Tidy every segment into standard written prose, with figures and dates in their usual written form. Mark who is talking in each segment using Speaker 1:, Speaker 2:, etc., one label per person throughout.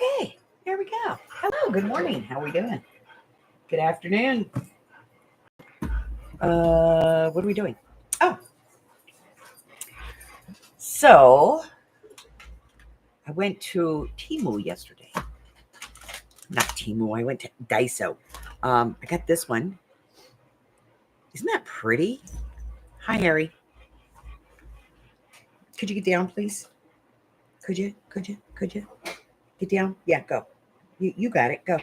Speaker 1: Okay, there we go. Hello, good morning. How are we doing? Good afternoon. What are we doing? Oh, so I went to Timu yesterday. Not Timu, I went to Daiso. I got this one. Isn't that pretty? Hi, Harry. Could you get down, please? Could you? Get down? Yeah, go. You got it. Go.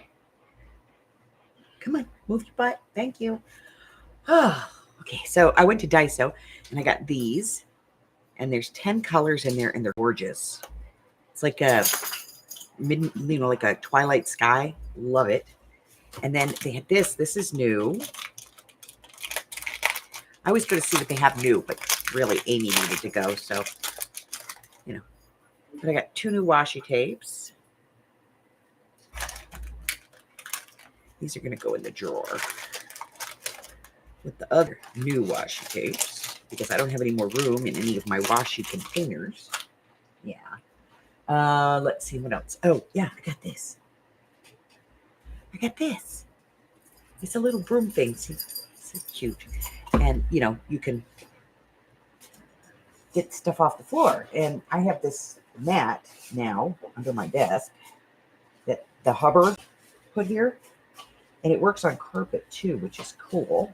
Speaker 1: Come on, move your butt. Thank you. Oh, okay, so I went to Daiso and I got these, and there's 10 colors in there, and they're gorgeous. It's like a like a twilight sky. Love it. And then they had this. This is new. I always go to see what they have new, but really Amy needed to go, so But I got 2 new washi tapes. These are going to go in the drawer with the other new washi tapes because I don't have any more room in any of my washi containers. Yeah. Let's see what else. Oh, yeah, I got this. It's a little broom thing. See, it's cute. And, you can get stuff off the floor. And I have this mat now under my desk that the Hubbard put here. And it works on carpet too, which is cool.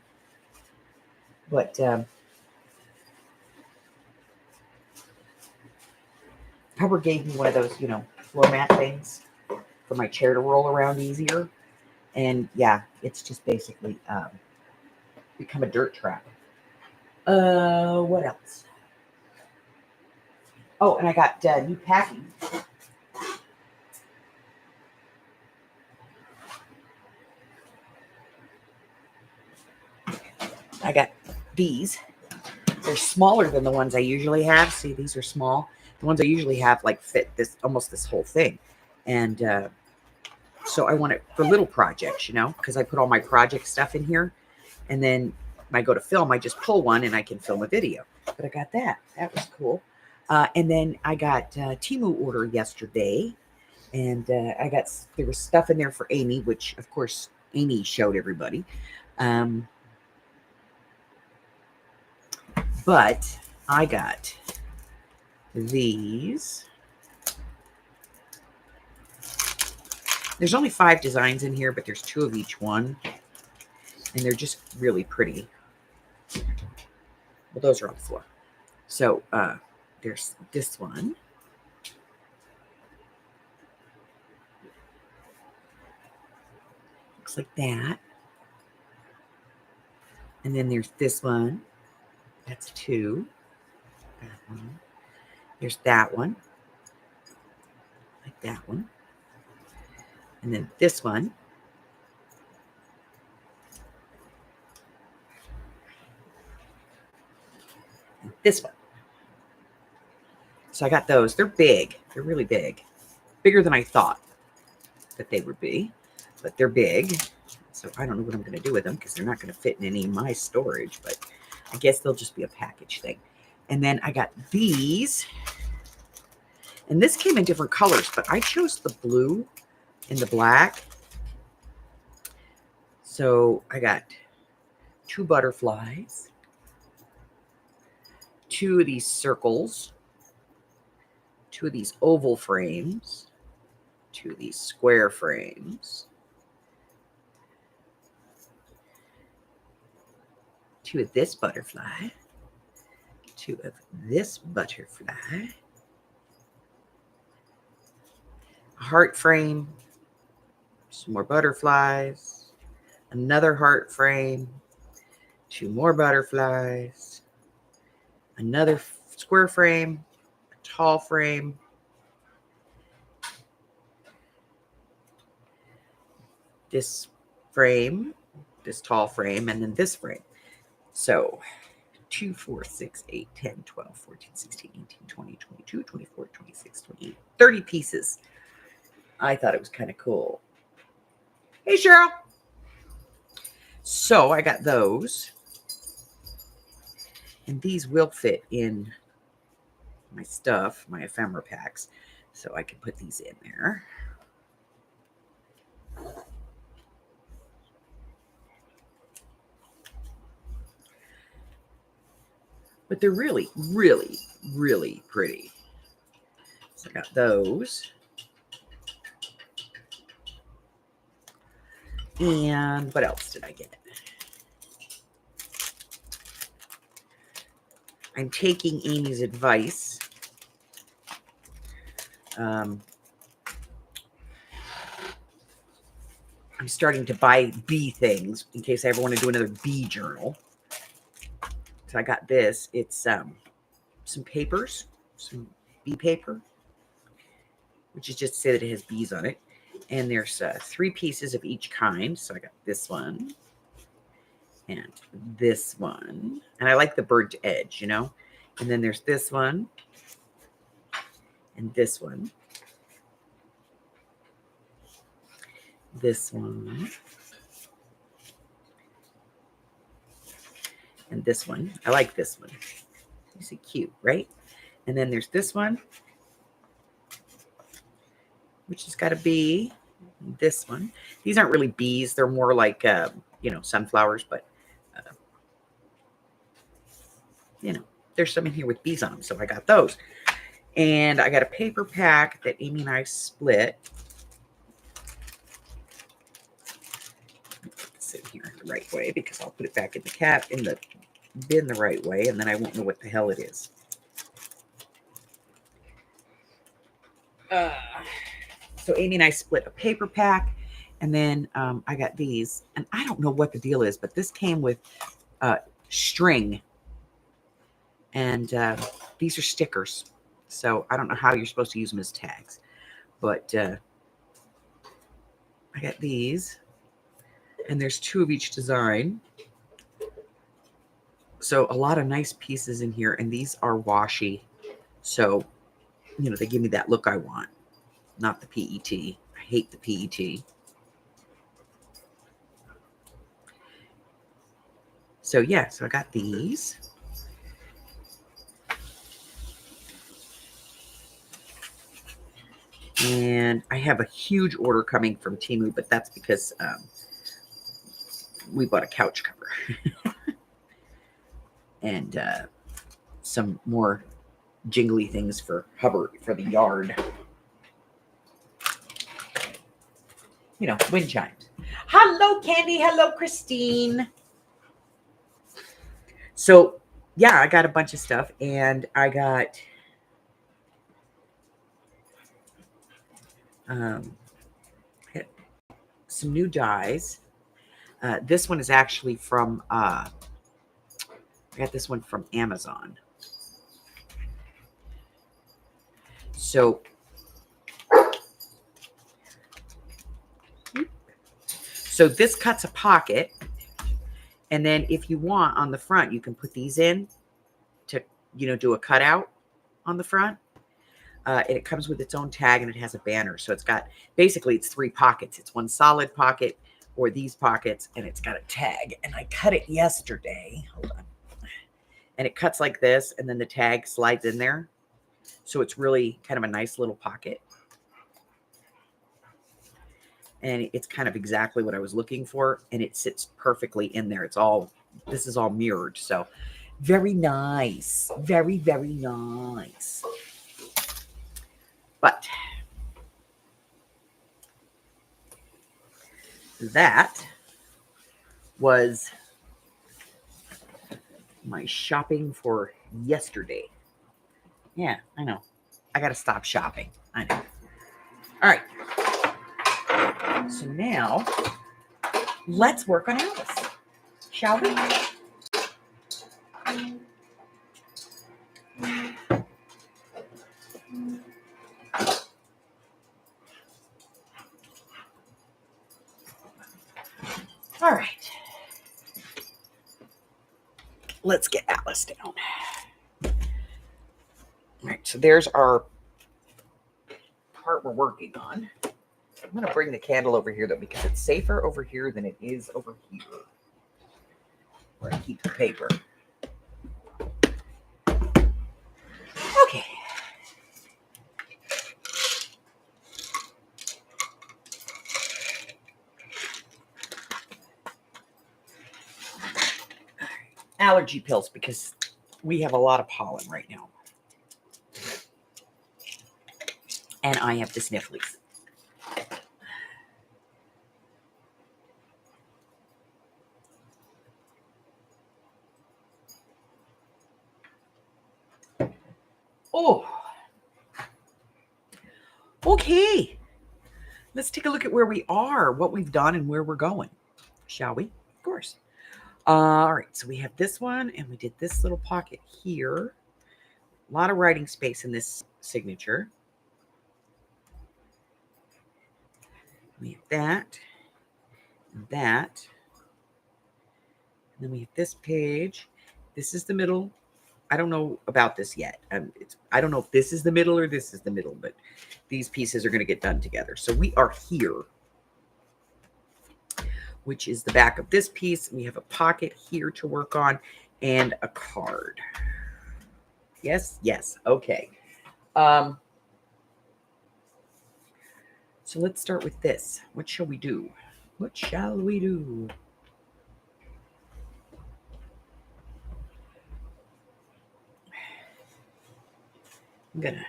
Speaker 1: But Hubbard gave me one of those, floor mat things for my chair to roll around easier. And yeah, it's just basically become a dirt trap. What else? Oh, and I got new packing. I got these. They're smaller than the ones I usually have. See, these are small. The ones I usually have fit almost this whole thing. And so I want it for little projects, because I put all my project stuff in here. And then when I go to film, I just pull one and I can film a video. But I got that. That was cool. And then I got Timu order yesterday. And there was stuff in there for Amy, which, of course, Amy showed everybody. But I got these. There's only 5 designs in here, but there's 2 of each one. And they're just really pretty. Well, those are on the floor. So there's this one. Looks like that. And then there's this one. That's 2. That one. There's that one. Like that one. And then this one. And this one. So I got those. They're big. They're really big. Bigger than I thought that they would be. But they're big. So I don't know what I'm going to do with them because they're not going to fit in any of my storage. But I guess they'll just be a package thing. And then I got these. And this came in different colors, but I chose the blue and the black. So I got 2 butterflies, 2 of these circles, 2 of these oval frames, 2 of these square frames, 2 of this butterfly, 2 of this butterfly, a heart frame, some more butterflies, another heart frame, 2 more butterflies, another square frame, a tall frame, this frame, this tall frame, and then this frame. So 2, 4, 6, 8, 10, 12, 14, 16, 18, 20, 22, 24, 26, 28, 30 pieces. I thought it was kind of cool. Hey, Cheryl. So I got those. And these will fit in my stuff, my ephemera packs. So I can put these in there. But they're really, really, really pretty. So I got those. And what else did I get? I'm taking Amy's advice. I'm starting to buy bee things in case I ever want to do another bee journal. So I got this. It's some papers, some bee paper, which is just to say that it has bees on it. And there's 3 pieces of each kind. So I got this one and this one. And I like the burnt edge, you know. And then there's this one and this one. This one. And this one. I like this one. You see, cute, right? And then there's this one, which has got a bee. This one. These aren't really bees. They're more like, you know, sunflowers. But, you know, there's some in here with bees on them. So I got those. And I got a paper pack that Amy and I split. Sit here the right way because I'll put it back in the bin the right way, and then I won't know what the hell it is. So Amy and I split a paper pack, and then I got these, and I don't know what the deal is, but this came with string, and these are stickers. So I don't know how you're supposed to use them as tags, but I got these, and there's 2 of each design. So a lot of nice pieces in here, and these are washi. So, you know, they give me that look I want, not the PET. I hate the PET. So yeah, so I got these. And I have a huge order coming from Temu, but that's because we bought a couch cover. And some more jingly things for Hubbard for the yard. You know, wind chimes. Hello, Candy. Hello, Christine. So, yeah, I got a bunch of stuff, and I got some new dies. This one is actually from, I got this one from Amazon. So this cuts a pocket. And then if you want on the front, you can put these in to, you know, do a cutout on the front. And it comes with its own tag, and it has a banner. So it's got, basically it's 3 pockets. It's one solid pocket or these pockets, and it's got a tag. And I cut it yesterday. Hold on. And it cuts like this, and then the tag slides in there. So it's really kind of a nice little pocket. And it's kind of exactly what I was looking for. And it sits perfectly in there. This is all mirrored. So very nice. Very, very nice. But that was my shopping for yesterday. Yeah, I know. I got to stop shopping. I know. All right. So now let's work on Alice, shall we? All right. Let's get Alice down. All right, so there's our part we're working on. I'm going to bring the candle over here, though, because it's safer over here than it is over here, where I keep the paper. Okay. allergy pills because we have a lot of pollen right now. And I have the snifflies. Oh, okay. Let's take a look at where we are, what we've done, and where we're going, shall we? Of course. All right, so we have this one, and we did this little pocket here. A lot of writing space in this signature. We have that, and that. And then we have this page. This is the middle. I don't know about this yet. I don't know if this is the middle or this is the middle, but these pieces are going to get done together. So we are here, which is the back of this piece. We have a pocket here to work on and a card. Yes, yes. Okay. So let's start with this. What shall we do? What shall we do? I'm gonna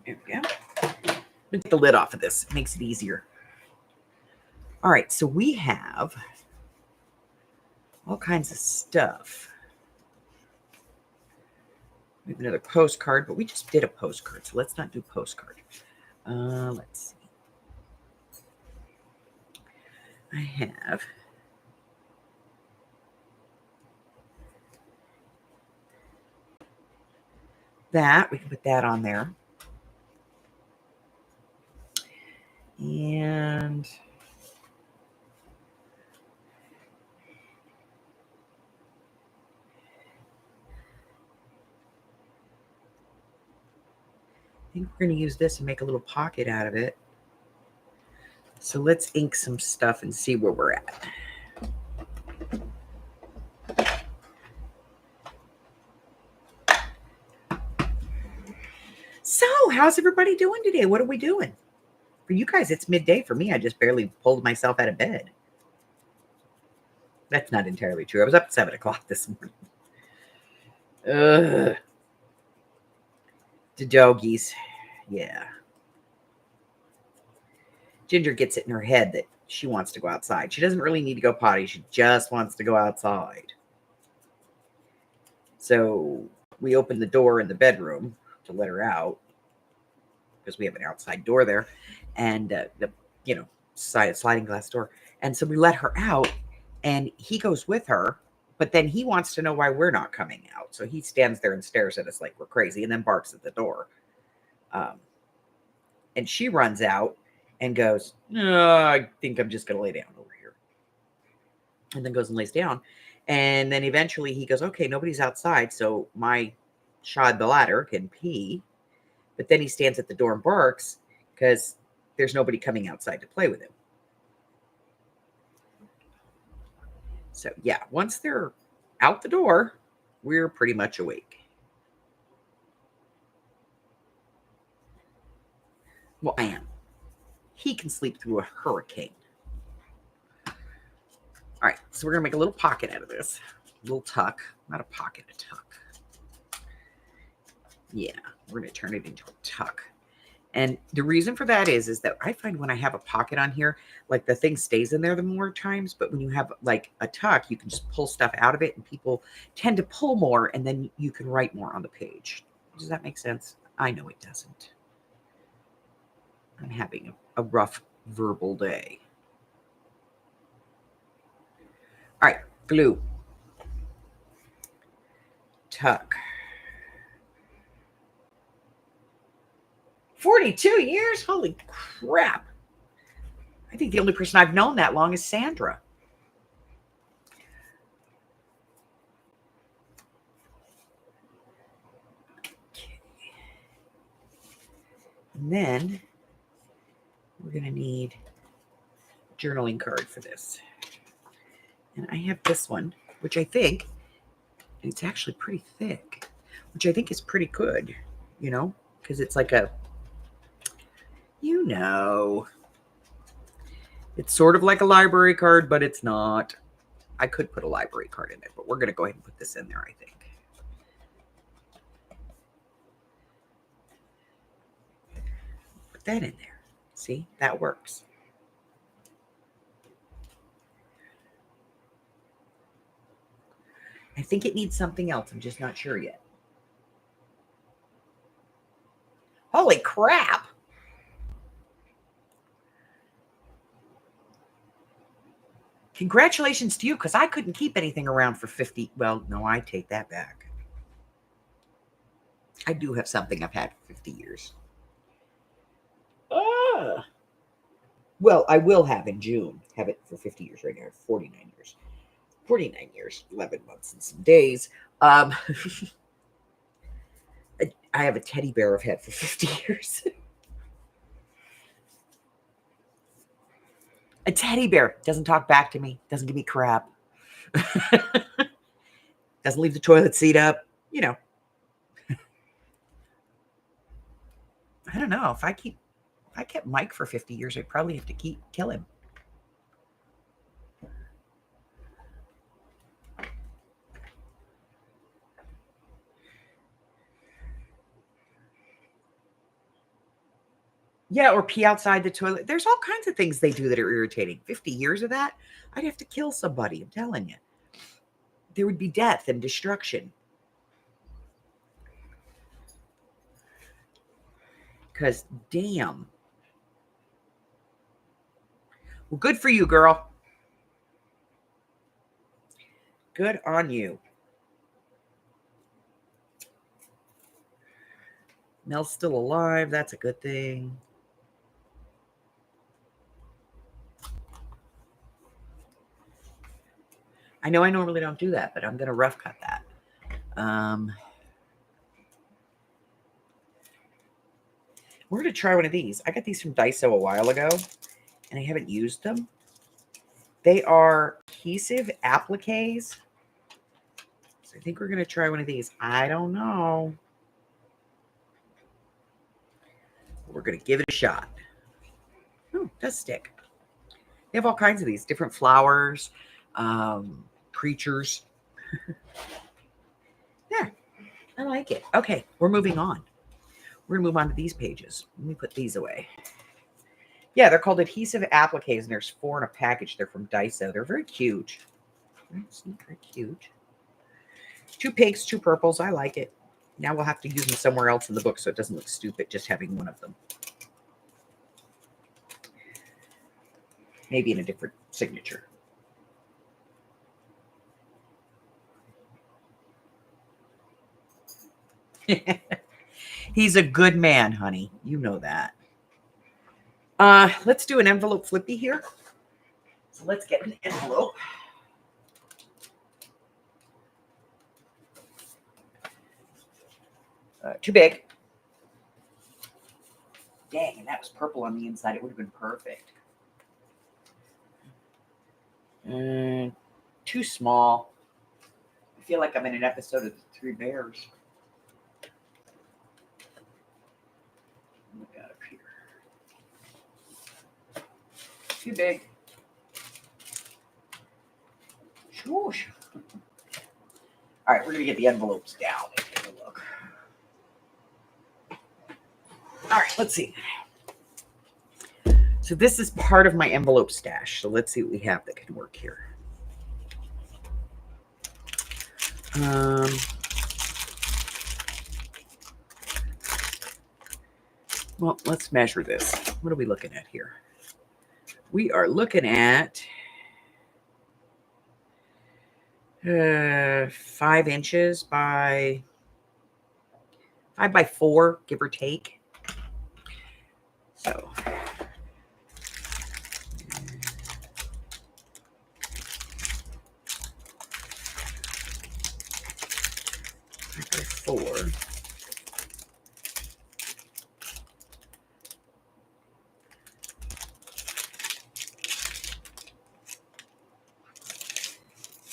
Speaker 1: there we go. Let me get the lid off of this. It makes it easier. All right, so we have all kinds of stuff. We have another postcard, but we just did a postcard, so let's not do postcard. Let's see. I have that. We can put that on there. And I think we're going to use this and make a little pocket out of it. So let's ink some stuff and see where we're at. So, how's everybody doing today? What are we doing? For you guys, it's midday. For me, I just barely pulled myself out of bed. That's not entirely true. I was up at 7 o'clock this morning. The doggies. Yeah. Ginger gets it in her head that she wants to go outside. She doesn't really need to go potty. She just wants to go outside. So we opened the door in the bedroom to let her out because we have an outside door there and the sliding glass door. And so we let her out and he goes with her, but then he wants to know why we're not coming out. So he stands there and stares at us like we're crazy and then barks at the door. And she runs out and goes, I think I'm just going to lay down over here. And then goes and lays down. And then eventually he goes, okay, nobody's outside. So my shod the ladder can pee. But then he stands at the door and barks because there's nobody coming outside to play with him. So yeah, once they're out the door, we're pretty much awake. Well, I am. He can sleep through a hurricane. All right, so we're going to make a little pocket out of this. A little tuck. Not a pocket, a tuck. Yeah, we're going to turn it into a tuck. And the reason for that is that I find when I have a pocket on here, like the thing stays in there the more times. But when you have like a tuck, you can just pull stuff out of it and people tend to pull more and then you can write more on the page. Does that make sense? I know it doesn't. I'm having a rough verbal day. All right, glue. Tuck. 42 years? Holy crap. I think the only person I've known that long is Sandra. Okay. And then we're going to need a journaling card for this. And I have this one, which I think, and it's actually pretty thick, which I think is pretty good, you know, because it's like You know. It's sort of like a library card, but it's not. I could put a library card in it, but we're going to go ahead and put this in there, I think. Put that in there. See, that works. I think it needs something else. I'm just not sure yet. Holy crap. Congratulations to you, because I couldn't keep anything around for 50. Well, no, I take that back. I do have something I've had for 50 years. Well, I will have in June. Have it for 50 years right now. 49 years. 49 years, 11 months and some days. I have a teddy bear I've had for 50 years. A teddy bear doesn't talk back to me, doesn't give me crap, doesn't leave the toilet seat up. You know, I don't know. If I kept Mike for 50 years, I'd probably have to kill him. Yeah, or pee outside the toilet. There's all kinds of things they do that are irritating. 50 years of that, I'd have to kill somebody. I'm telling you. There would be death and destruction. Because, damn. Well, good for you, girl. Good on you. Mel's still alive. That's a good thing. I know I normally don't do that, but I'm going to rough cut that. We're going to try one of these. I got these from Daiso a while ago, and I haven't used them. They are adhesive appliques. So I think we're going to try one of these. I don't know. We're going to give it a shot. Oh, it does stick. They have all kinds of these, different flowers, creatures. Yeah, I like it. Okay, we're moving on. We're going to move on to these pages. Let me put these away. Yeah, they're called adhesive appliques, and there's 4 in a package. They're from Daiso. They're very cute. Very cute. 2 pinks, 2 purples. I like it. Now we'll have to use them somewhere else in the book so it doesn't look stupid just having one of them. Maybe in a different signature. He's a good man, honey. You know that. Let's do an envelope flippy here. So let's get an envelope. Too big. Dang, and that was purple on the inside. It would have been perfect. Too small. I feel like I'm in an episode of The Three Bears. Look out up here. Too big. Shoosh. All right, we're going to get the envelopes down and take a look. All right, let's see. So this is part of my envelope stash. So let's see what we have that can work here. Well, let's measure this. What are we looking at here? We are looking at 5 inches by 5 by 4, give or take. So 5 by 4.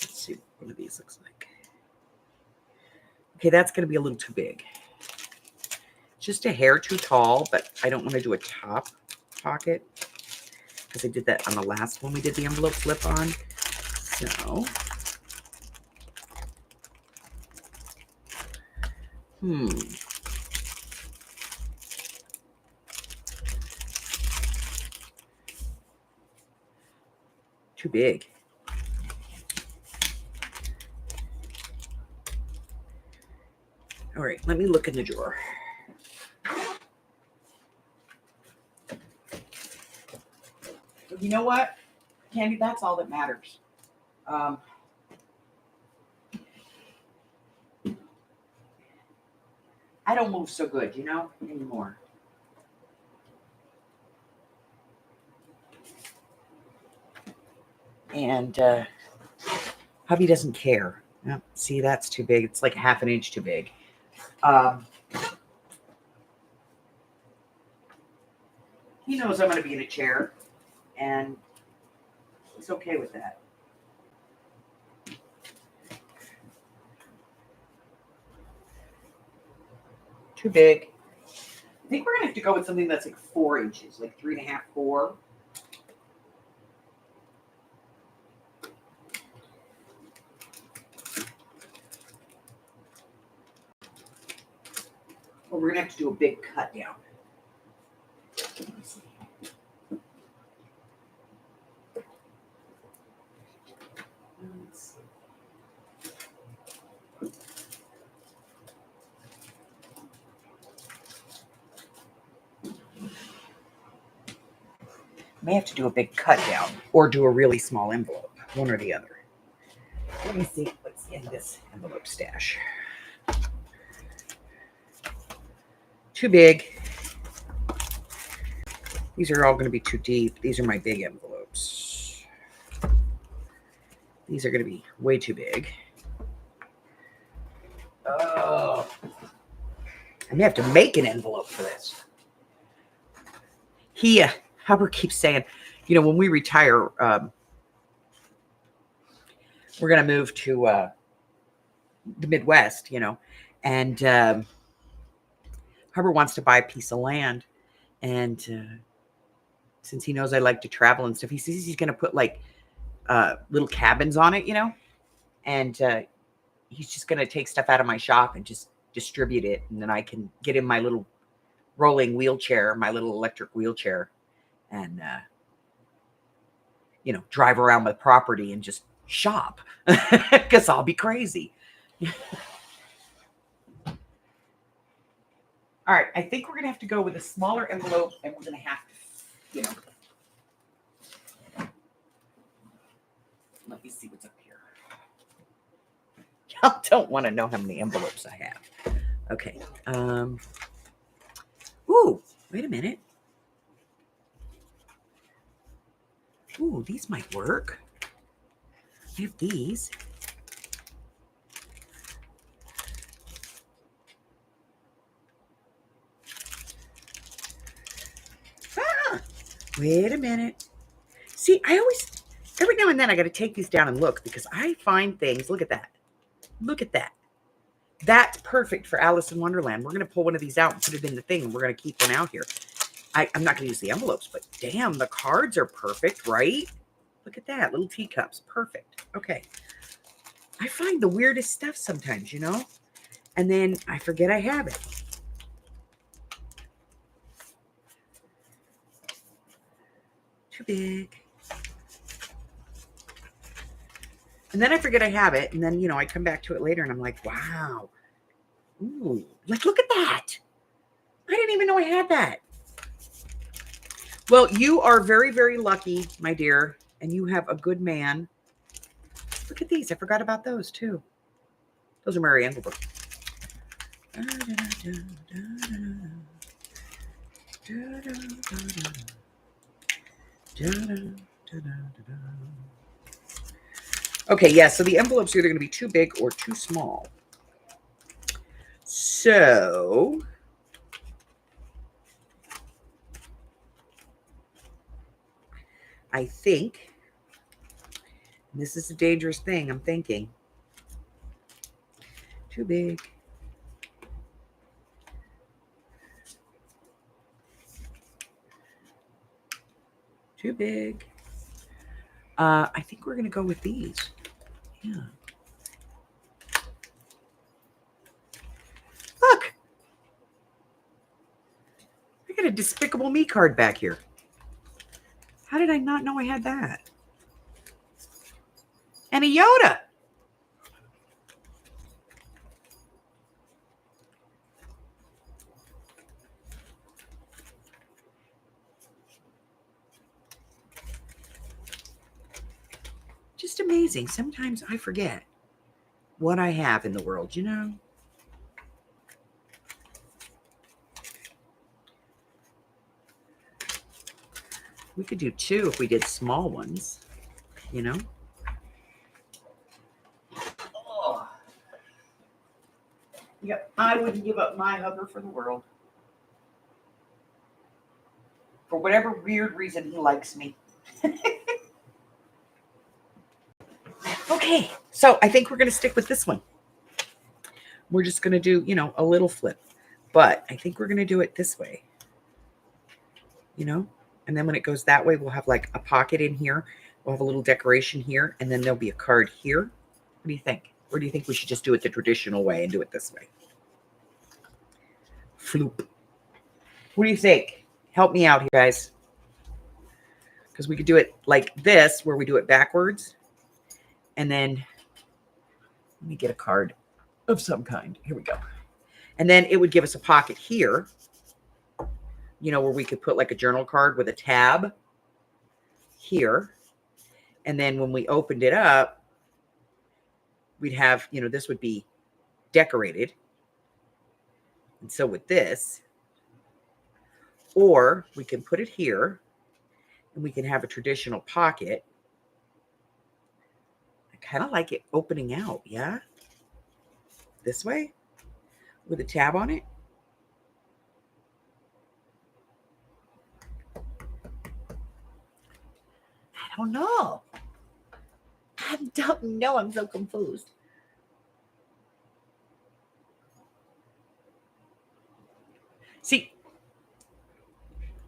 Speaker 1: Let's see what one of these looks like. Okay, that's going to be a little too big. just a hair too tall, but I don't want to do a top pocket because I did that on the last one we did the envelope flip on. So, too big. All right, let me look in the drawer. You know what, Candy? That's all that matters. I don't move so good, you know, anymore. And hubby doesn't care. Oh, see, that's too big. It's like half an inch too big. He knows I'm going to be in a chair, and he's okay with that. Too big. I think we're going to have to go with something that's like 4 inches, like 3.5, 4. Or we're going to have to do a big cut down. May have to do a big cut down or do a really small envelope, one or the other. Let me see what's in this envelope stash. Too big. These are all going to be too deep. These are my big envelopes. These are going to be way too big. Oh, I may have to make an envelope for this. Hubbard keeps saying, you know, when we retire, we're going to move to the Midwest, you know, and Hubbard wants to buy a piece of land. And since he knows I like to travel and stuff, he says he's going to put like little cabins on it, you know, and he's just going to take stuff out of my shop and just distribute it. And then I can get in my little rolling wheelchair, my little electric wheelchair, and, you know, drive around the property and just shop because I'll be crazy. All right. I think we're going to have to go with a smaller envelope, and we're going to have to, you know, let me see what's up here. Y'all don't want to know how many envelopes I have. Okay. Ooh, wait a minute. Ooh, these might work. I have these. Wait a minute. See, every now and then I got to take these down and look because I find things. Look at that. Look at that. That's perfect for Alice in Wonderland. We're going to pull one of these out and put it in the thing, and we're going to keep one out here. I'm not going to use the envelopes, but damn, the cards are perfect, right? Look at that. Little teacups. Perfect. Okay. I find the weirdest stuff sometimes, you know? And then I forget I have it. Too big. And then I forget I have it. And then, you know, I come back to it later and I'm like, wow. Ooh, like, look at that. I didn't even know I had that. Well, you are very, very lucky, my dear. And you have a good man. Look at these. I forgot about those too. Those are Mary Engelbert. Okay, yeah, so the envelopes are either going to be too big or too small. So I think, and this is a dangerous thing, I'm thinking, too big. Too big. I think we're going to go with these. Yeah. Look. I got a Despicable Me card back here. How did I not know I had that? And a Yoda. Just amazing. Sometimes I forget what I have in the world, you know? We could do 2 if we did small ones, you know? Oh. Yep, I wouldn't give up my hugger for the world. For whatever weird reason, he likes me. Okay, so I think we're going to stick with this one. We're just going to do, you know, a little flip. But I think we're going to do it this way. You know? And then when it goes that way, we'll have like a pocket in here. We'll have a little decoration here. And then there'll be a card here. What do you think? Or do you think we should just do it the traditional way and do it this way? Floop. What do you think? Help me out here, guys. Because we could do it like this, where we do it backwards. And then, let me get a card of some kind. Here we go. And then it would give us a pocket here, you know, where we could put like a journal card with a tab here. And then when we opened it up, we'd have, you know, this would be decorated. And so with this, or we can put it here and we can have a traditional pocket. I kind of like it opening out. Yeah. This way with a tab on it. I don't know. I don't know. I'm so confused. See,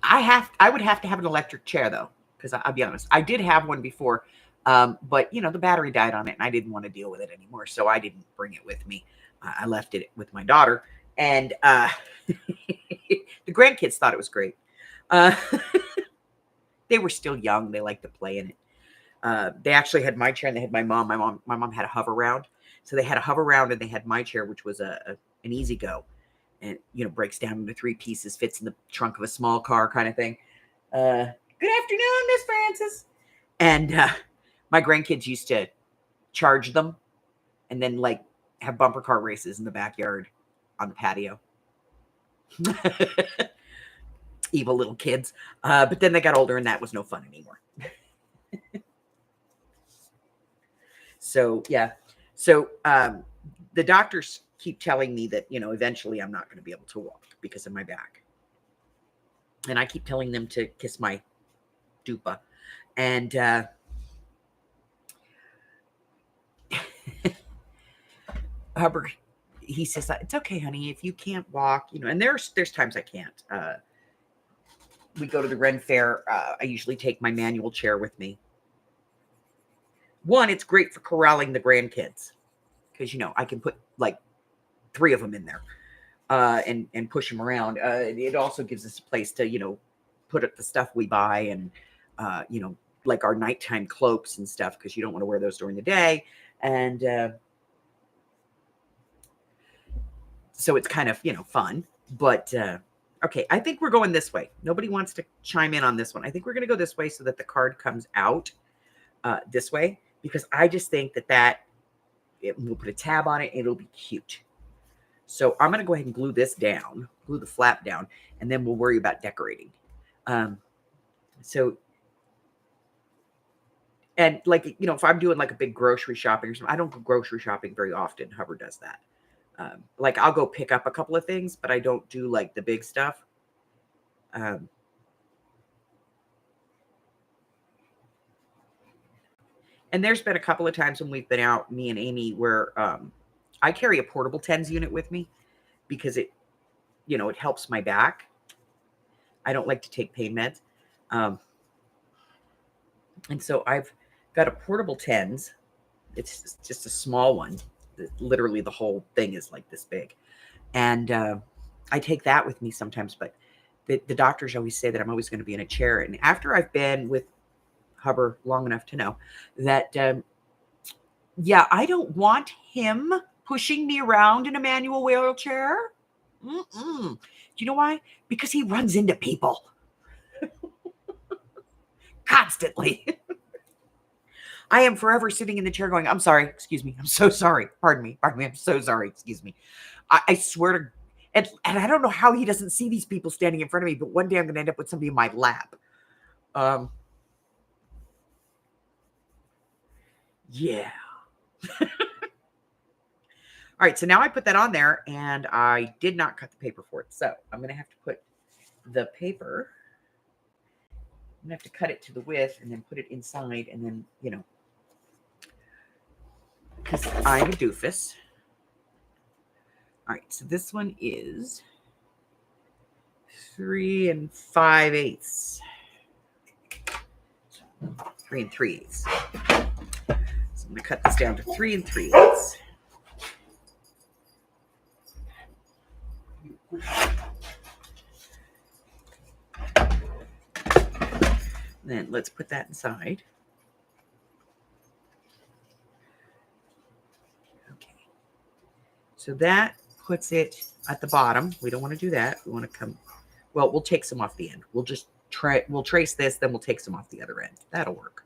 Speaker 1: I would have to have an electric chair though, because I'll be honest, I did have one before, but you know the battery died on it, and I didn't want to deal with it anymore, so I didn't bring it with me. I left it with my daughter, and the grandkids thought it was great. They were still young; they liked to play in it. They actually had my chair, and they had my mom. My mom had a hover round, so they had a hover round, and they had my chair, which was an easy go. And, you know, breaks down into 3 pieces, fits in the trunk of a small car kind of thing. Good afternoon, Miss Francis. And my grandkids used to charge them and then, like, have bumper car races in the backyard on the patio. Evil little kids. But then they got older and that was no fun anymore. So, yeah. So, the doctors keep telling me that, you know, eventually I'm not going to be able to walk because of my back. And I keep telling them to kiss my dupa. And Hubbard, he says, it's okay, honey, if you can't walk, you know, and there's times I can't. We go to the Ren Fair. I usually take my manual chair with me. One, it's great for corralling the grandkids because, you know, I can put like 3 of them in there and push them around. It also gives us a place to, you know, put up the stuff we buy and, you know, like our nighttime cloaks and stuff, because you don't want to wear those during the day. And so it's kind of, you know, fun. But okay, I think we're going this way. Nobody wants to chime in on this one. I think we're going to go this way so that the card comes out this way, because I just think that we'll put a tab on it and it'll be cute. So I'm going to go ahead and glue this down, glue the flap down, and then we'll worry about decorating. So, and like, you know, if I'm doing like a big grocery shopping or something, I don't go grocery shopping very often. Hubbard does that. Like I'll go pick up a couple of things, but I don't do like the big stuff. And there's been a couple of times when we've been out, me and Amy, where I carry a portable TENS unit with me because it, you know, it helps my back. I don't like to take pain meds. And so I've got a portable tens. It's just a small one. Literally the whole thing is like this big. And I take that with me sometimes, but the doctors always say that I'm always going to be in a chair. And after I've been with Hubbard long enough to know that, yeah, I don't want him pushing me around in a manual wheelchair. Do you know why? Because he runs into people constantly. I am forever sitting in the chair going, I'm sorry, excuse me, I'm so sorry, pardon me, I'm so sorry, excuse me. I swear to, and I don't know how he doesn't see these people standing in front of me, but one day I'm going to end up with somebody in my lap. Yeah. All right, so now I put that on there, and I did not cut the paper for it. So I'm going to have to put the paper, I'm going to have to cut it to the width and then put it inside, and then, you know, because I'm a doofus. All right, so this one is 3 5/8. 3 3/8. So I'm going to cut this down to 3 3/8. Then let's put that inside. Okay. So that puts it at the bottom. We don't want to do that. We want to come, well, we'll take some off the end. We'll just we'll trace this, then we'll take some off the other end. That'll work.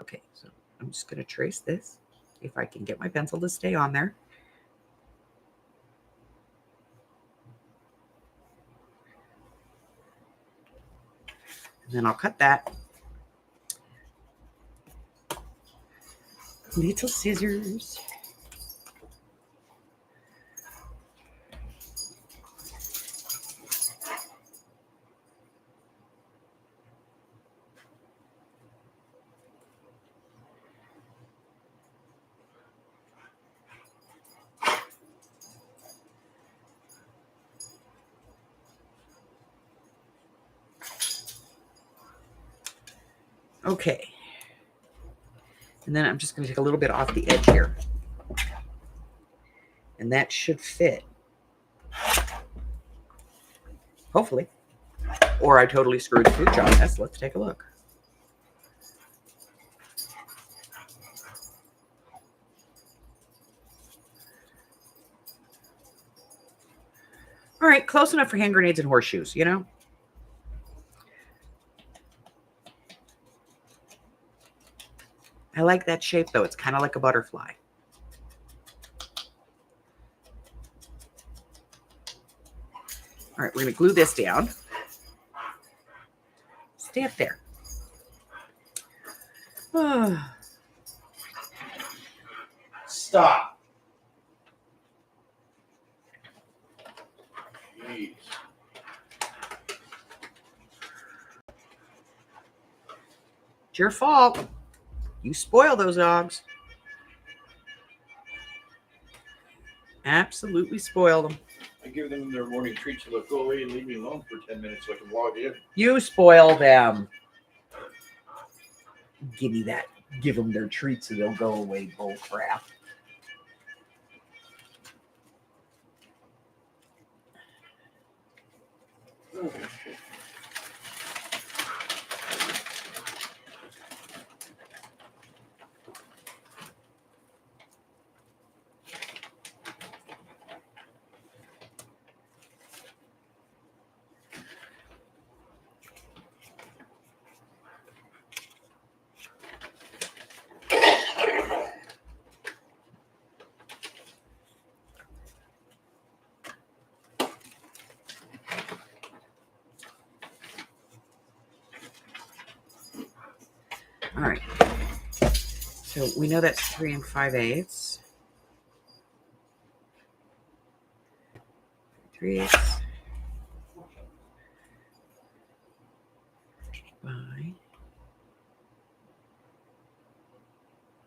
Speaker 1: Okay, so I'm just going to trace this. If I can get my pencil to stay on there. And then I'll cut that. Little scissors. Okay. And then I'm just going to take a little bit off the edge here. And that should fit. Hopefully. Or I totally screwed the fruit jar. Let's take a look. All right, close enough for hand grenades and horseshoes, you know? I like that shape, though. It's kind of like a butterfly. All right, we're going to glue this down. Stay up there.
Speaker 2: Stop. Jeez.
Speaker 1: It's your fault. You spoil those dogs. Absolutely spoil them.
Speaker 2: I give them their morning treats so they'll go away and leave me alone for 10 minutes so I can log in.
Speaker 1: You spoil them. Give me that. Give them their treats so they'll go away, bull crap. All right. So we know that's 3 5/8. 3/8 by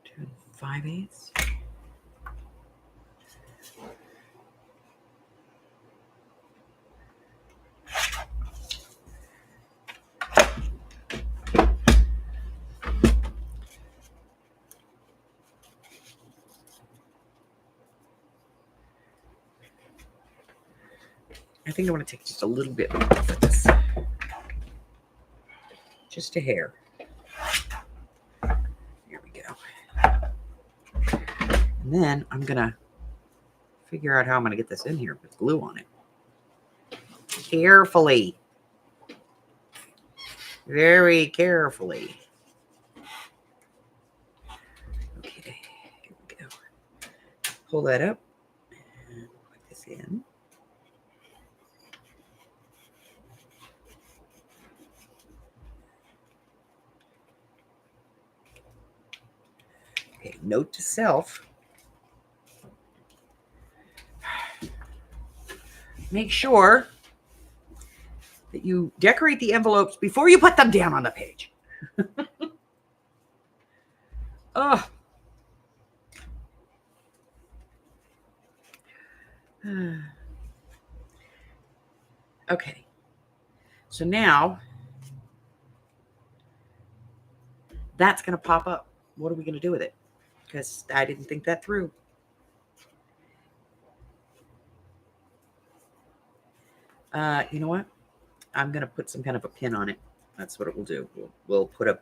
Speaker 1: 2 5/8. I think I want to take just a little bit off of this. Just a hair. Here we go. And then I'm going to figure out how I'm going to get this in here with glue on it. Carefully. Very carefully. Okay, here we go. Pull that up and put this in. Okay, note to self. Make sure that you decorate the envelopes before you put them down on the page. Oh. Okay. So now that's going to pop up. What are we going to do with it? Because I didn't think that through. You know what? I'm going to put some kind of a pin on it. That's what it will do. We'll put a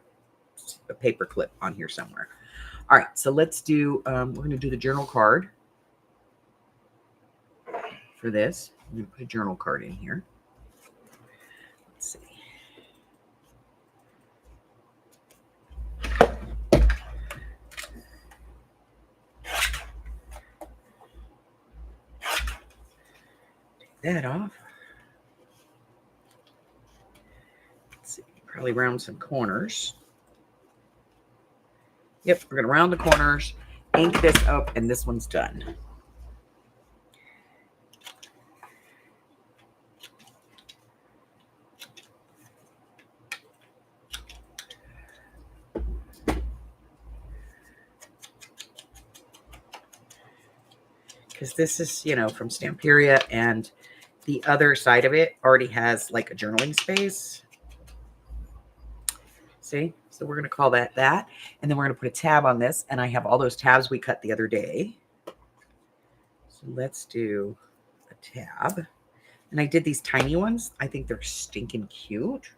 Speaker 1: paper clip on here somewhere. All right, so let's do, we're going to do the journal card for this. I'm going to put a journal card in here. Let's see. Take that off. Let's see, probably round some corners. Yep, we're going to round the corners, ink this up, and this one's done. Because this is, you know, from Stamperia, and the other side of it already has like a journaling space. See? So we're going to call that that. And then we're going to put a tab on this. And I have all those tabs we cut the other day. So let's do a tab. And I did these tiny ones. I think they're stinking cute.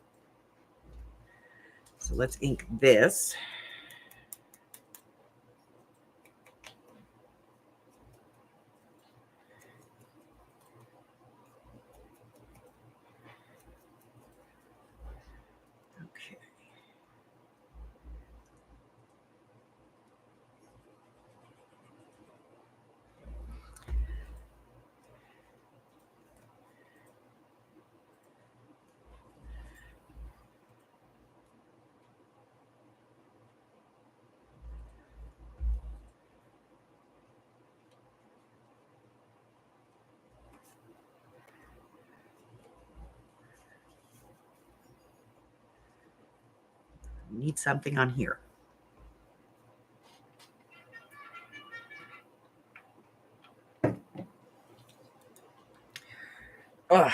Speaker 1: So let's ink this. Okay. Need something on here. Ugh.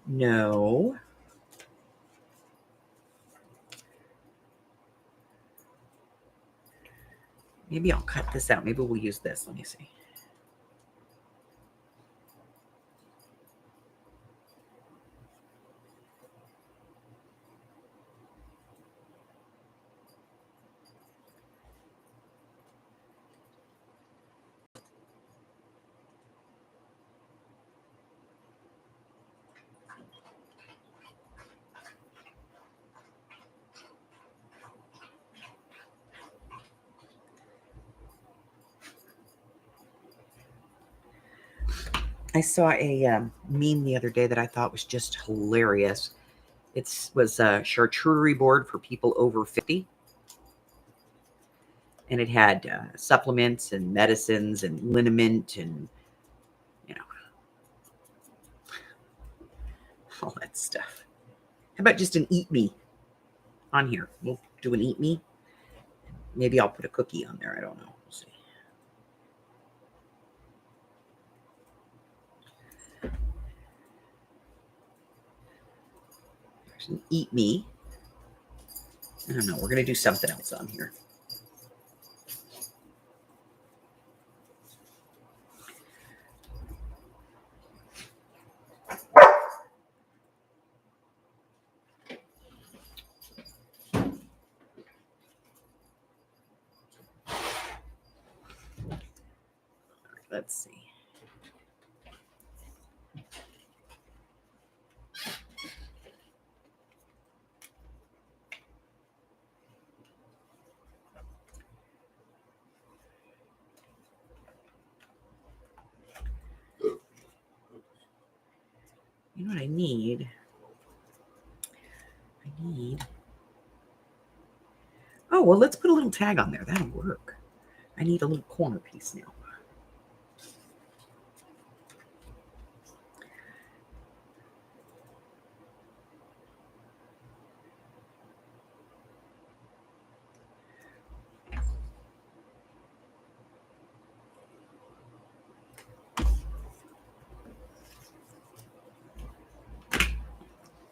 Speaker 1: No. Maybe I'll cut this out. Maybe we'll use this. Let me see. I saw a meme the other day that I thought was just hilarious. It was a charcuterie board for people over 50. And it had supplements and medicines and liniment and, you know, all that stuff. How about just an eat me on here? We'll do an eat me. Maybe I'll put a cookie on there. I don't know. We'll see. There's an eat me. I don't know. We're going to do something else on here. Let's see. You know what I need? Oh, well, let's put a little tag on there. That'll work. I need a little corner piece now.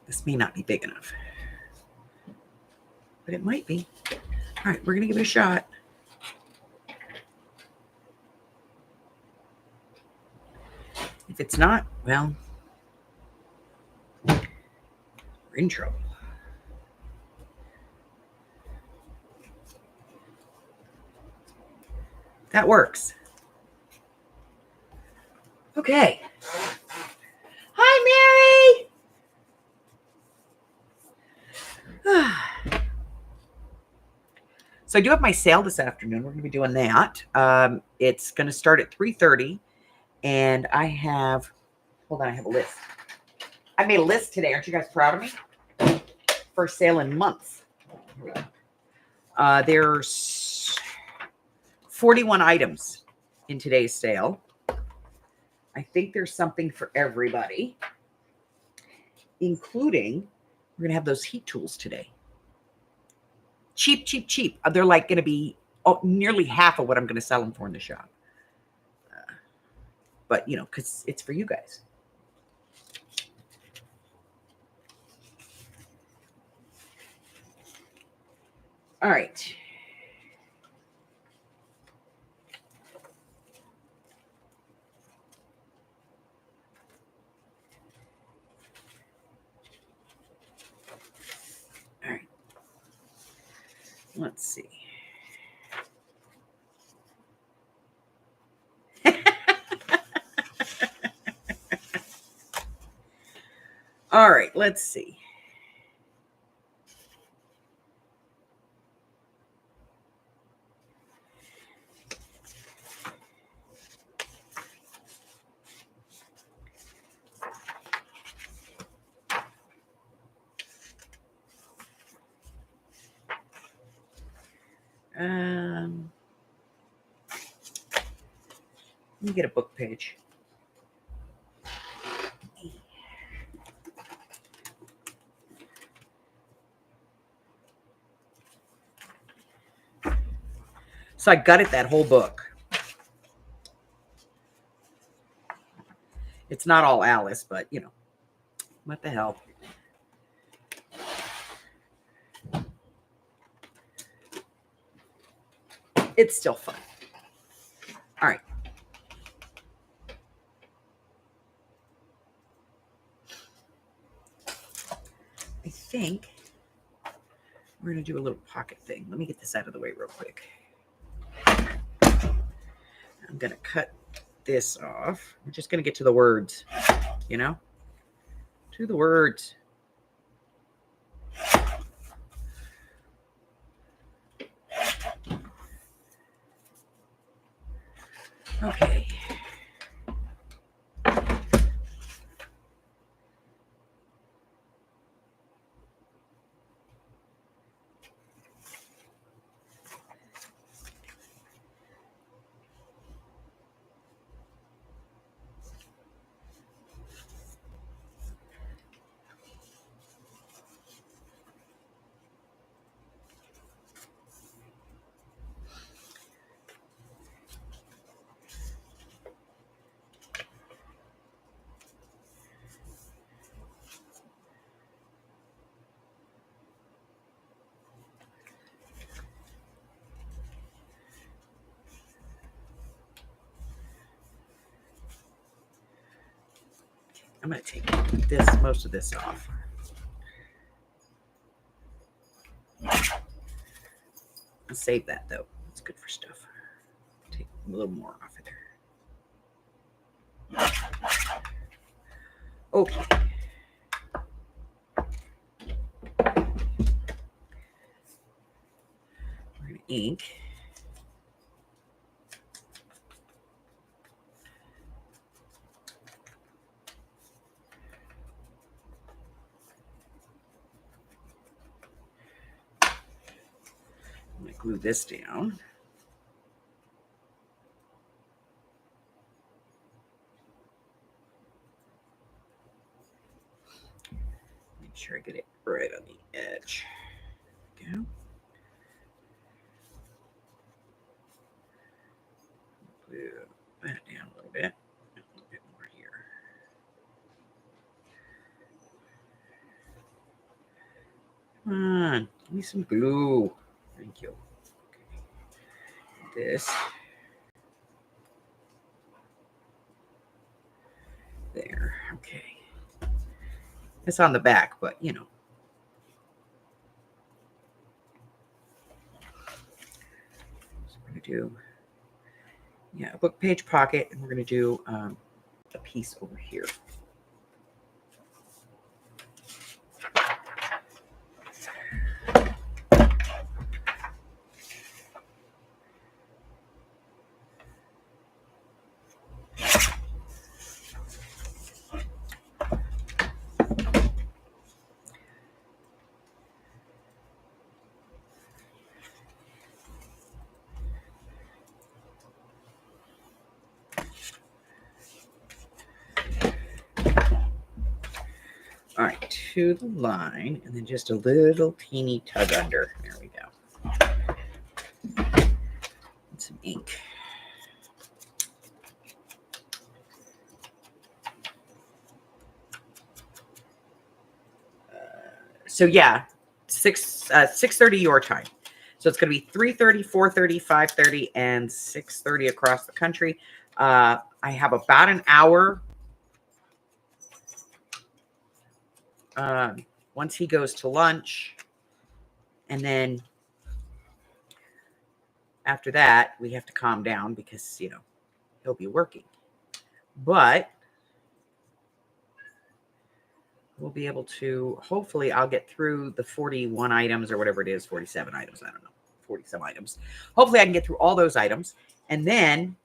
Speaker 1: This may not be big enough, but it might be. All right, we're going to give it a shot. If it's not, well, we're in trouble. That works. Okay. Hi, Mary. So I do have my sale this afternoon. We're going to be doing that. It's going to start at 3:30, and I have, hold on, I have a list. I made a list today. Aren't you guys proud of me? First sale in months. Here we go. There's 41 items in today's sale. I think there's something for everybody, including we're going to have those heat tools today. Cheap, cheap, cheap. They're like going to be nearly half of what I'm going to sell them for in the shop. But, you know, because it's for you guys. All right. All right. Let's see. All right, let's see. Let me get a book page. So I gutted that whole book. It's not all Alice, but, you know, what the hell. It's still fun. All right. I think we're going to do a little pocket thing. Let me get this out of the way real quick. I'm going to cut this off. We're just going to get to the words, you know, to the words. Okay. I'm going to take most of this off. I'll save that though. It's good for stuff. Take a little more off of there. Okay. We're going to ink. I'm going to glue this down. Make sure I get it right on the edge. There we go. Glue that down a little bit. A little bit more here. Come on, give me some glue. Thank you. Okay. This. There. Okay. It's on the back, but you know. So we're going to do, a book page pocket, and we're going to do a piece over here. All right, to the line, and then just a little teeny tug under. There we go. And some ink. So yeah, 6:30 your time. So it's going to be 3:30, 4:30, 5:30, and 6:30 across the country. I have about an hour. Once he goes to lunch, and then after that, we have to calm down because, he'll be working. But we'll be able to, hopefully I'll get through the 41 items or whatever it is, 47 items. I don't know, 40 some items. Hopefully I can get through all those items. And then,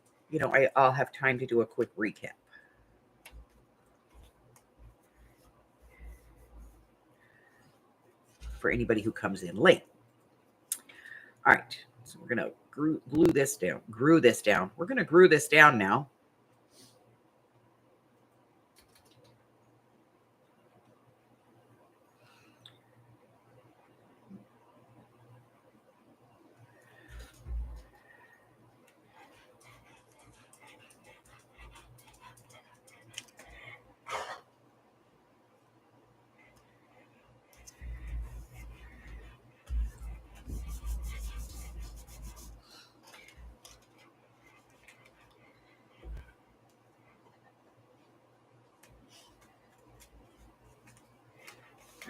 Speaker 1: I'll have time to do a quick recap. For anybody who comes in late. All right. So we're going to glue this down. Grew this down. We're going to glue this down now.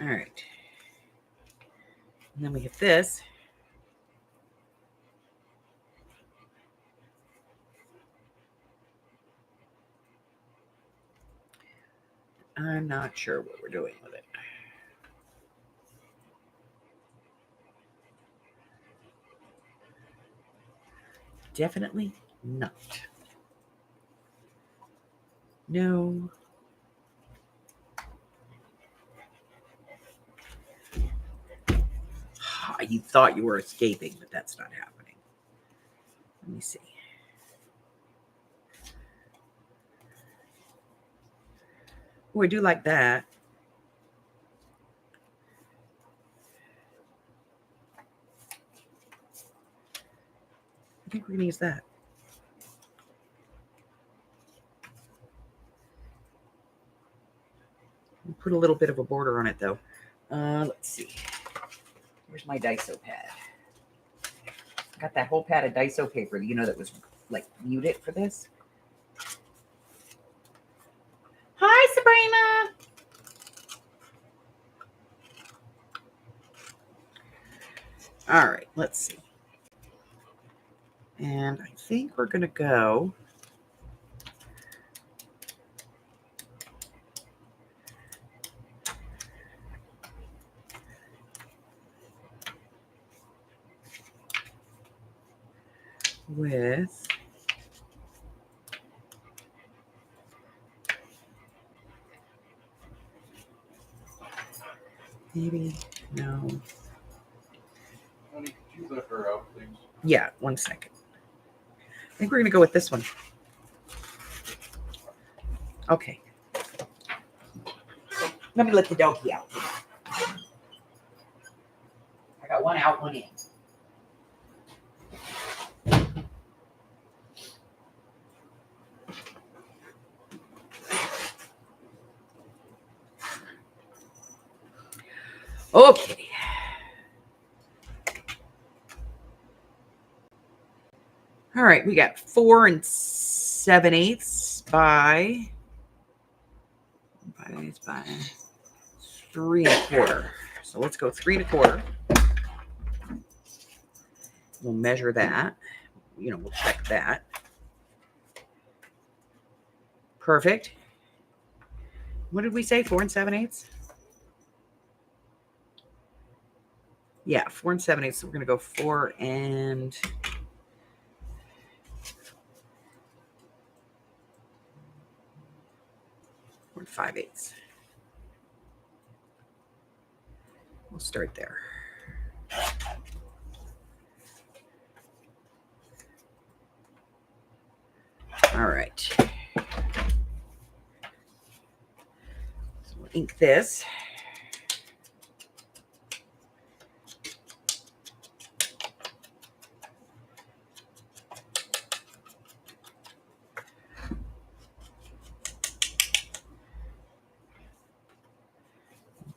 Speaker 1: All right. And then we have this. I'm not sure what we're doing with it. Definitely not. No. You thought you were escaping, but that's not happening. Let me see. Oh, I do like that. I think we're going to use that. We'll put a little bit of a border on it, though. Let's see. Where's my Daiso pad? I got that whole pad of Daiso paper, that was like muted for this. Hi, Sabrina. All right, let's see. And I think we're going to go with maybe, no.
Speaker 2: Honey, could you let her out, please?
Speaker 1: Yeah, 1 second. I think we're going to go with this one. Okay. Let me let the doggy out. I got one out, one in. Okay. All right, we got 4 7/8 by 3 1/4. So let's go 3 1/4. We'll measure that. We'll check that. Perfect. What did we say? 4 7/8? Yeah, 4 7/8. So we're going to go 4 5/8. We'll start there. All right. So we'll ink this.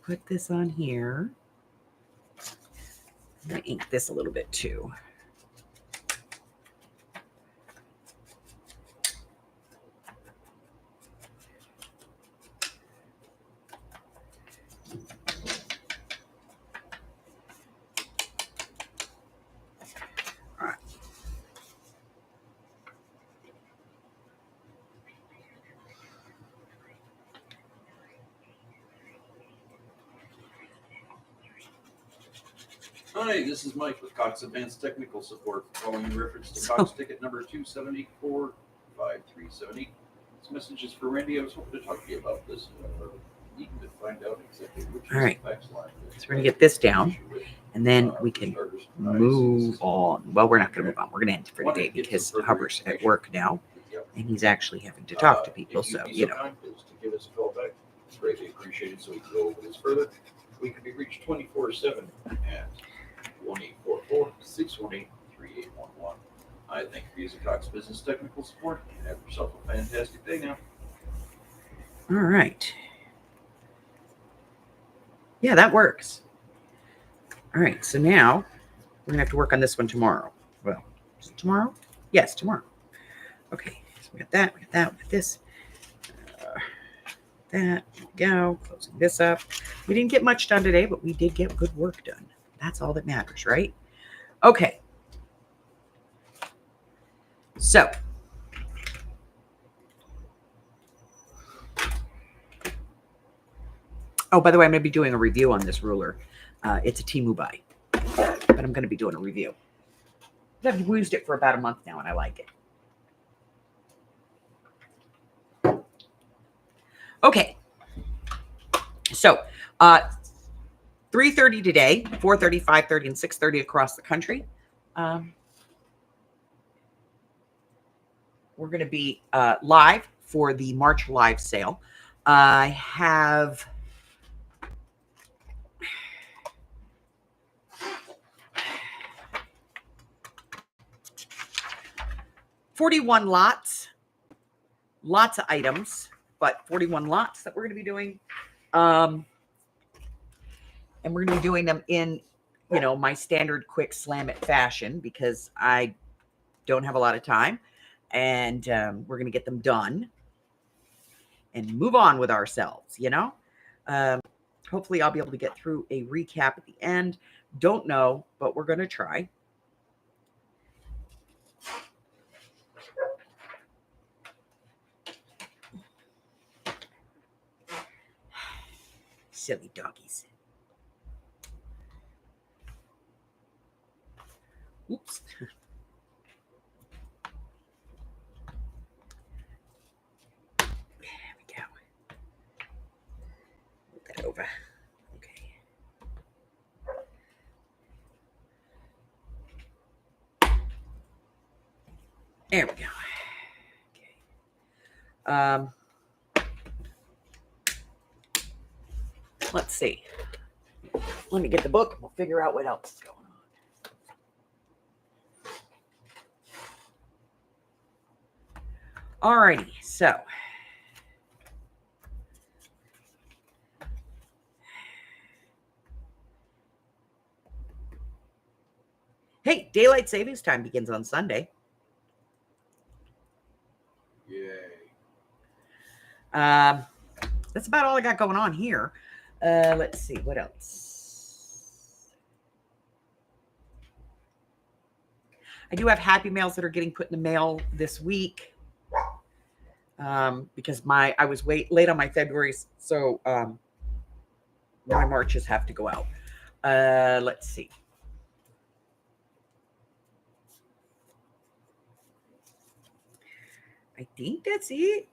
Speaker 1: Put this on here. I'm going to ink this a little bit too. All right.
Speaker 2: Hi, this is Mike with Cox Advanced Technical Support. Calling in reference to Cox ticket number 2745378. This message is for Randy. I was hoping to talk to you about this. Needing to find out exactly which
Speaker 1: All right.
Speaker 2: fax line.
Speaker 1: So we're going to get this down, and then we can move on. Well, we're not going to move on. We're going to end for today because Hubbard's at work now, and he's actually having to talk to people. So,
Speaker 2: Kind, to give us a call back. It's greatly appreciated so we can go over this further. We can be reached 24/7 at 1-844-618-3811. I thank you for using Cox Business Technical Support, and have yourself a fantastic day now.
Speaker 1: All right. Yeah, that works. All right, so now we're going to have to work on this one tomorrow. Well, is it tomorrow? Yes, tomorrow. Okay, so we got that, we got this. That, there we go, closing this up. We didn't get much done today, but we did get good work done. That's all that matters, right? Okay. So, oh, by the way, I'm going to be doing a review on this ruler. It's a Temu buy, but I'm going to be doing a review. I've used it for about a month now, and I like it. Okay. So, 3:30 today, 4:30, 5:30, and 6:30 across the country. We're going to be live for the March live sale. I have 41 lots, lots of items, but 41 lots that we're going to be doing. And we're going to be doing them in, my standard quick slam it fashion because I don't have a lot of time, and we're going to get them done. and move on with ourselves, hopefully I'll be able to get through a recap at the end. Don't know, but we're going to try. Silly doggies. Oops. There we go. Move that over. Okay. There we go. Okay. Let's see. Let me get the book. We'll figure out what else is going on. Alrighty, so hey, daylight savings time begins on Sunday.
Speaker 2: Yay.
Speaker 1: That's about all I got going on here. Let's see, what else? I do have happy mails that are getting put in the mail this week. Because I was late on my February's, so my Marches have to go out. Let's see. I think that's it.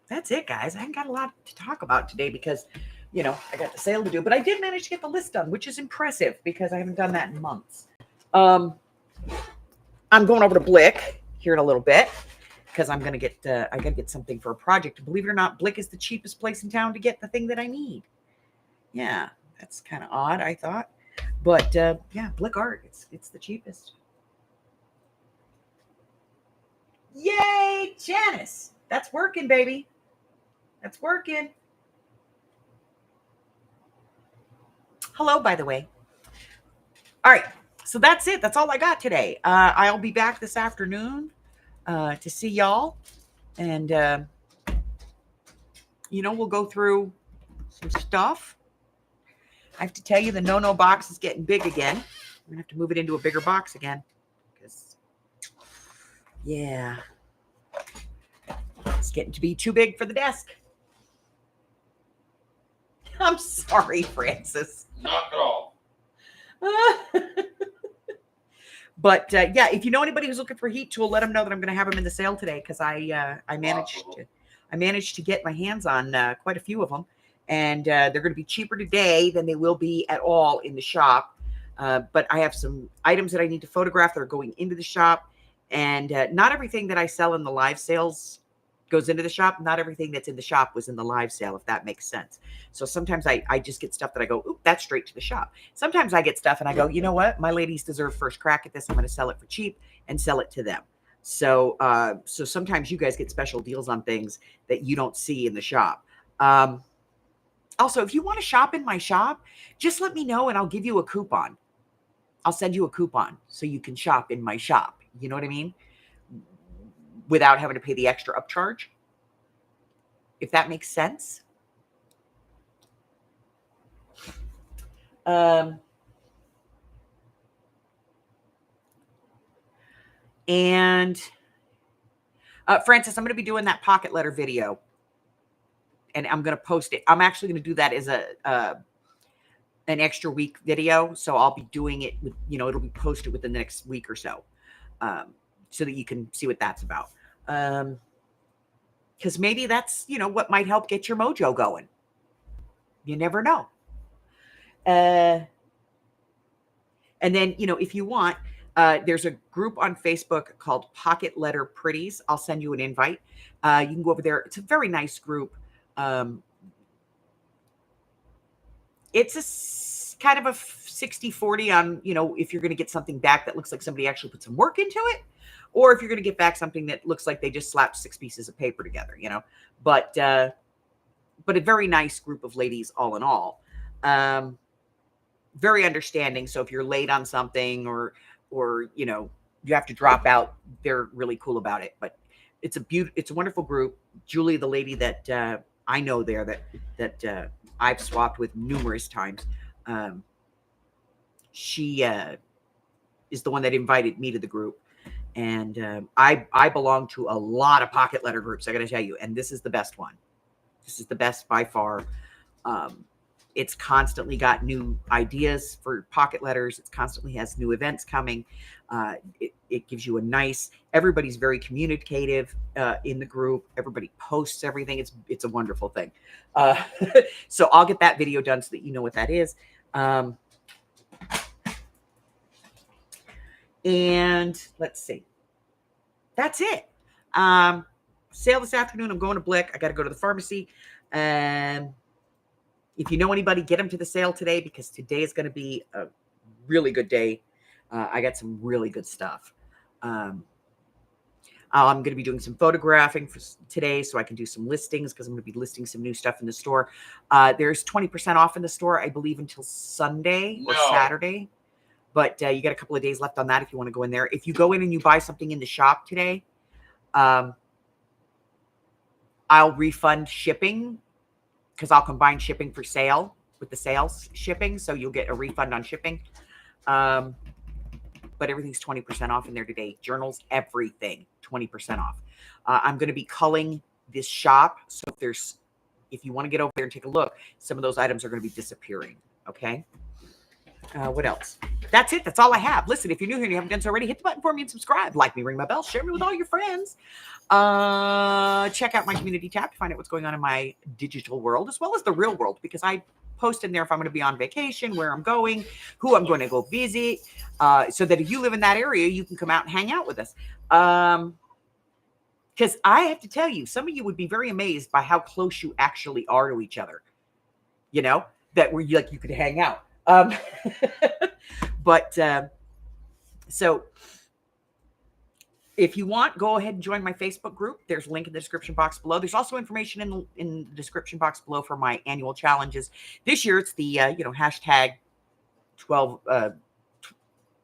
Speaker 1: That's it, guys. I ain't got a lot to talk about today because, I got the sale to do. But I did manage to get the list done, which is impressive because I haven't done that in months. I'm going over to Blick here in a little bit because I'm going to get, I got to get something for a project. And believe it or not, Blick is the cheapest place in town to get the thing that I need. Yeah, that's kind of odd, I thought. But, yeah, Blick Art, it's the cheapest. Yay, Janice. That's working, baby. That's working. Hello, by the way. All right. So that's it. That's all I got today. I'll be back this afternoon to see y'all. And, we'll go through some stuff. I have to tell you, the no-no box is getting big again. I'm going to have to move it into a bigger box again. Because, yeah. It's getting to be too big for the desk. I'm sorry, Francis.
Speaker 2: Not at all.
Speaker 1: But yeah, if you know anybody who's looking for a heat tool, let them know that I'm going to have them in the sale today because I managed to get my hands on quite a few of them, and they're going to be cheaper today than they will be at all in the shop. But I have some items that I need to photograph that are going into the shop, and not everything that I sell in the live sales goes into the shop. Not everything that's in the shop was in the live sale, if that makes sense. So sometimes I just get stuff that I go, oop, that's straight to the shop. Sometimes I get stuff and I go, you know what? My ladies deserve first crack at this. I'm going to sell it for cheap and sell it to them. So so sometimes you guys get special deals on things that you don't see in the shop. Also, if you want to shop in my shop, just let me know and I'll give you a coupon. I'll send you a coupon so you can shop in my shop. You know what I mean? Without having to pay the extra upcharge, if that makes sense. And Francis, I'm going to be doing that pocket letter video, and I'm going to post it. I'm actually going to do that as an extra week video, so I'll be doing it with, it'll be posted within the next week or so, so that you can see what that's about. Because maybe that's, what might help get your mojo going. You never know. And then, if you want, there's a group on Facebook called Pocket Letter Pretties. I'll send you an invite. You can go over there. It's a very nice group. It's a kind of a 60-40 on, if you're going to get something back that looks like somebody actually put some work into it, or if you're going to get back something that looks like they just slapped 6 pieces of paper together, but a very nice group of ladies all in all. Very understanding. So if you're late on something or you have to drop out, they're really cool about it. But it's a wonderful group. Julie, the lady that I know there that I've swapped with numerous times, she is the one that invited me to the group. And I belong to a lot of pocket letter groups, I got to tell you, and this is the best one. This is the best by far. It's constantly got new ideas for pocket letters. It constantly has new events coming. It gives you a nice, everybody's very communicative in the group. Everybody posts everything. It's a wonderful thing. So I'll get that video done so that you know what that is. And let's see. That's it. Sale this afternoon. I'm going to Blick. I got to go to the pharmacy. If you know anybody, get them to the sale today, because today is going to be a really good day. I got some really good stuff. I'm going to be doing some photographing for today so I can do some listings, because I'm going to be listing some new stuff in the store. There's 20% off in the store, I believe, until Sunday or Saturday. But you got a couple of days left on that if you want to go in there. If you go in and you buy something in the shop today, I'll refund shipping, because I'll combine shipping for sale with the sales shipping. So you'll get a refund on shipping. But everything's 20% off in there today. Journals, everything, 20% off. I'm going to be culling this shop. So if you want to get over there and take a look, some of those items are going to be disappearing. Okay. What else? That's it. That's all I have. Listen, if you're new here and you haven't done so already, hit the button for me and subscribe. Like me, ring my bell, share me with all your friends. Check out my community tab to find out what's going on in my digital world, as well as the real world, because I post in there if I'm going to be on vacation, where I'm going, who I'm going to go visit, so that if you live in that area, you can come out and hang out with us. Because I have to tell you, some of you would be very amazed by how close you actually are to each other. You know, that where you could hang out. So if you want, go ahead and join my Facebook group. There's a link in the description box below. There's also information in the description box below for my annual challenges. This year it's the hashtag 12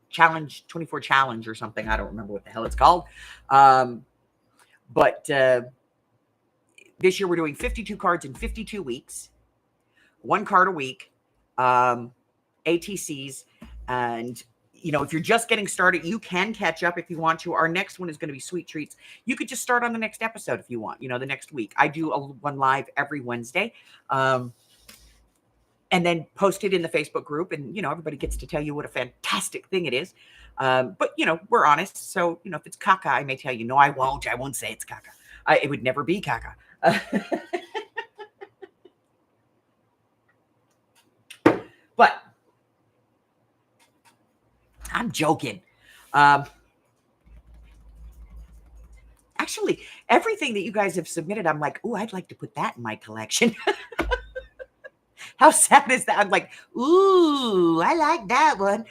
Speaker 1: challenge 24 challenge or something. I don't remember what the hell it's called. But this year we're doing 52 cards in 52 weeks, 1 card a week. ATCs, and if you're just getting started, you can catch up if you want to. Our next one is going to be sweet treats. You could just start on the next episode if you want, the next week. I do one live every Wednesday, and then post it in the Facebook group, and everybody gets to tell you what a fantastic thing it is. But we're honest, so if it's caca, I may tell you. No, I won't say it's caca. It would never be caca. But I'm joking. Actually, everything that you guys have submitted, I'm like, ooh, I'd like to put that in my collection. How sad is that? I'm like, ooh, I like that one.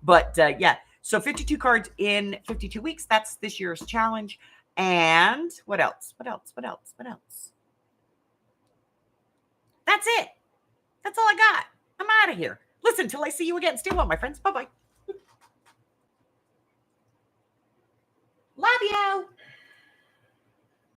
Speaker 1: But yeah, so 52 cards in 52 weeks. That's this year's challenge. And what else? That's it. That's all I got. I'm out of here. Listen, till I see you again. Stay well, my friends. Bye-bye.